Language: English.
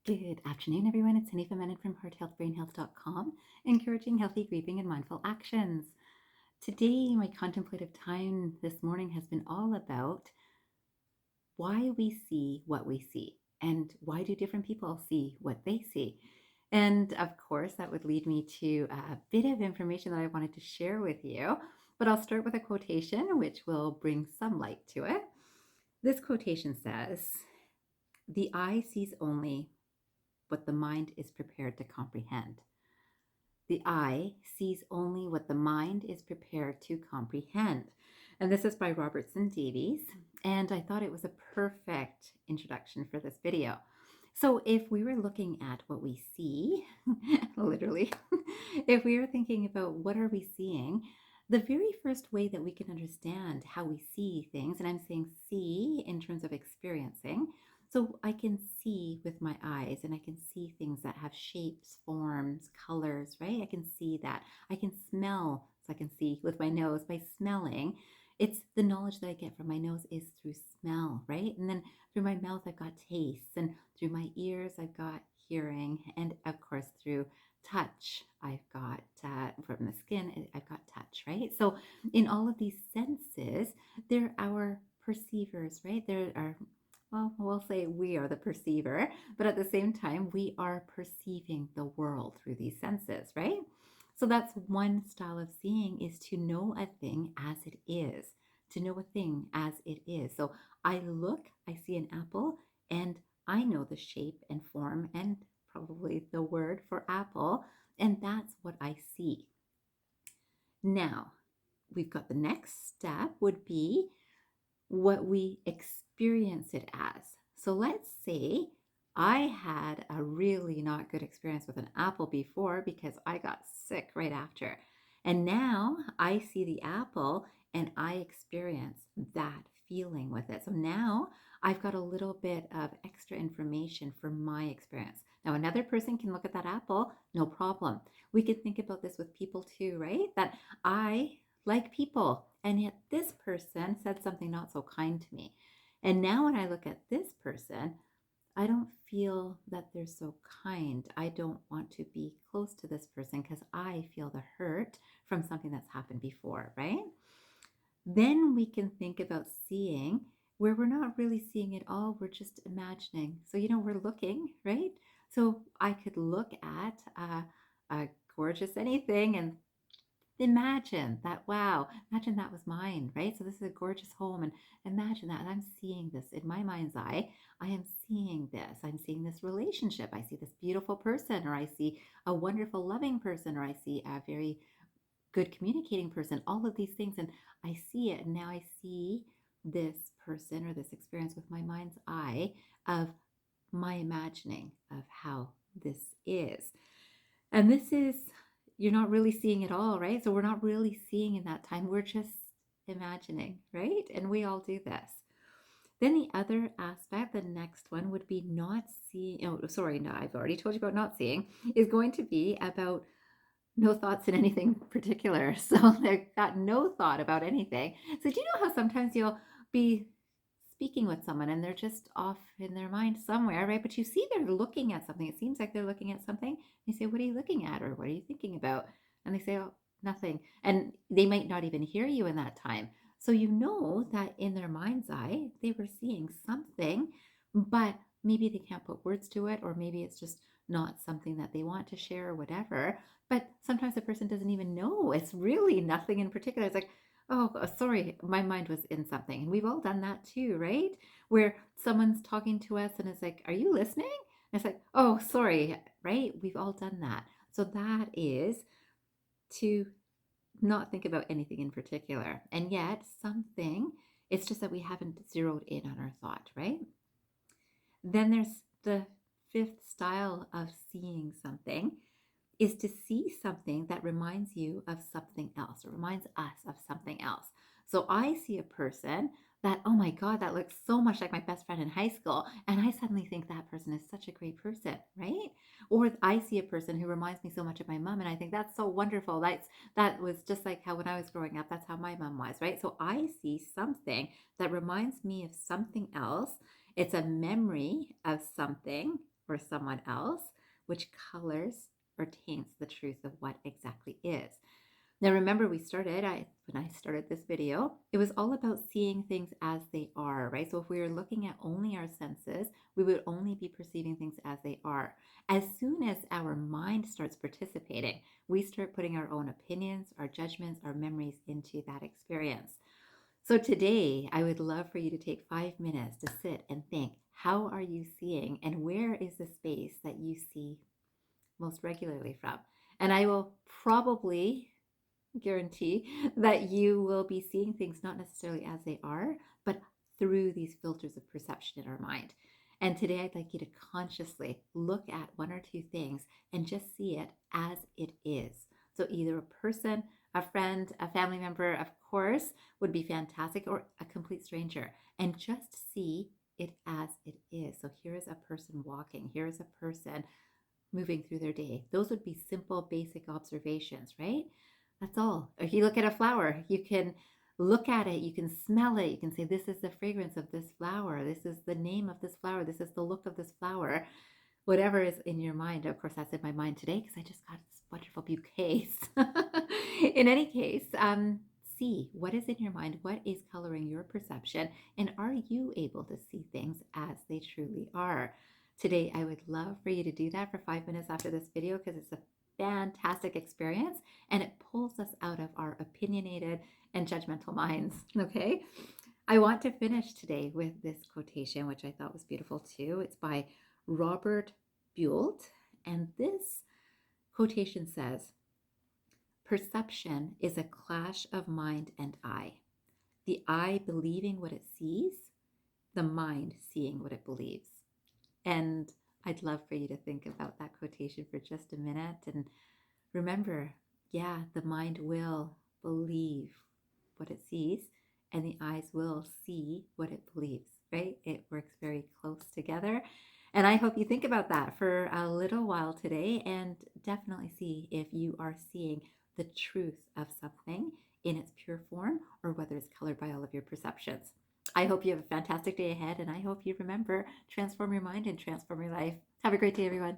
Good afternoon, everyone. It's Hanifa Menon from hearthealthbrainhealth.com, encouraging healthy grieving and mindful actions. Today, my contemplative time this morning has been all about why we see what we see and why do different people see what they see. And of course, that would lead me to a bit of information that I wanted to share with you. But I'll start with a quotation which will bring some light to it. This quotation says, "The eye sees only what the mind is prepared to comprehend." The eye sees only what the mind is prepared to comprehend. And this is by Robertson Davies. And I thought it was a perfect introduction for this video. So if we were looking at what we see, literally, if we were thinking about what are we seeing, the very first way that we can understand how we see things, and I'm saying see in terms of experiencing, so I can see with my eyes and I can see things that have shapes, forms, colors, right? I can see that. I can smell, so I can see with my nose by smelling. It's the knowledge that I get from my nose is through smell, right? And then through my mouth, I've got taste. And through my ears, I've got hearing. And of course, through touch, I've got, from the skin, I've got touch, right? So in all of these senses, they're our perceivers, right? There are, well, we'll say we are the perceiver, but at the same time, we are perceiving the world through these senses, right? So that's one style of seeing, is to know a thing as it is, to know a thing as it is. So I look, I see an apple, and I know the shape and form and probably the word for apple, and that's what I see. Now, we've got the next step would be what we experience it as. So let's say I had a really not good experience with an apple before because I got sick right after. And now I see the apple and I experience that feeling with it. So now I've got a little bit of extra information for my experience. Now, another person can look at that apple, no problem. We could think about this with people too, right? That I like people, and yet this person said something not so kind to me. And now when I look at this person, I don't feel that they're so kind. I don't want to be close to this person because I feel the hurt from something that's happened before, right? Then we can think about seeing where we're not really seeing it all, we're just imagining. So, we're looking, right? So I could look at a gorgeous anything and imagine that, wow, imagine that was mine, right? So this is a gorgeous home, and imagine that. And I'm seeing this in my mind's eye. I am seeing this. I'm seeing this relationship. I see this beautiful person, or I see a wonderful, loving person, or I see a very good communicating person, all of these things. And I see it. And now I see this person or this experience with my mind's eye of my imagining of how this is. And this is, you're not really seeing it all, right? So we're not really seeing in that time. We're just imagining, right? And we all do this. Then the other aspect, the next one would be not seeing. Oh, sorry, no, I've already told you about not seeing, is going to be about no thoughts in anything particular. So they've got no thought about anything. So do you know how sometimes you'll be speaking with someone and they're just off in their mind somewhere, right? But you see they're looking at something. It seems like they're looking at something. You say, "What are you looking at?" Or "What are you thinking about?" And they say, "Oh, nothing." And they might not even hear you in that time. So you know that in their mind's eye, they were seeing something, but maybe they can't put words to it, or maybe it's just not something that they want to share or whatever. But sometimes the person doesn't even know. It's really nothing in particular. It's like, "Oh, sorry, my mind was in something." And we've all done that too, right? Where someone's talking to us and it's like, "Are you listening?" And it's like, "Oh, sorry," right? We've all done that. So that is to not think about anything in particular. And yet something, it's just that we haven't zeroed in on our thought, right? Then there's the fifth style of seeing something, is to see something that reminds you of something else, or reminds us of something else. So I see a person that, oh my God, that looks so much like my best friend in high school. And I suddenly think that person is such a great person, right? Or I see a person who reminds me so much of my mom, and I think that's so wonderful. That was just like how when I was growing up, that's how my mom was, right? So I see something that reminds me of something else. It's a memory of something, or someone else, which colors or taints the truth of what exactly is. Now, remember, when I started this video, it was all about seeing things as they are, right? So if we were looking at only our senses, we would only be perceiving things as they are. As soon as our mind starts participating, we start putting our own opinions, our judgments, our memories into that experience. So today, I would love for you to take 5 minutes to sit and think, how are you seeing, and where is the space that you see most regularly from? And I will probably guarantee that you will be seeing things not necessarily as they are, but through these filters of perception in our mind. And today I'd like you to consciously look at one or two things and just see it as it is. So either a person, a friend, a family member, of course, would be fantastic, or a complete stranger, and just see it as it is. So here is a person walking, here is a person moving through their day. Those would be simple, basic observations, right? That's all. If you look at a flower, you can look at it, you can smell it, you can say, this is the fragrance of this flower, this is the name of this flower, this is the look of this flower, whatever is in your mind. Of course, that's in my mind today because I just got this wonderful bouquets. In any case, see what is in your mind, what is coloring your perception, and are you able to see things as they truly are? Today, I would love for you to do that for 5 minutes after this video because it's a fantastic experience and it pulls us out of our opinionated and judgmental minds. Okay. I want to finish today with this quotation, which I thought was beautiful too. It's by Robert Breault. And this quotation says, perception is a clash of mind and eye. The eye believing what it sees, the mind seeing what it believes. And I'd love for you to think about that quotation for just a minute and remember, yeah, the mind will believe what it sees and the eyes will see what it believes, right? It works very close together. And I hope you think about that for a little while today and definitely see if you are seeing the truth of something in its pure form or whether it's colored by all of your perceptions. I hope you have a fantastic day ahead and I hope you remember, transform your mind and transform your life. Have a great day, everyone.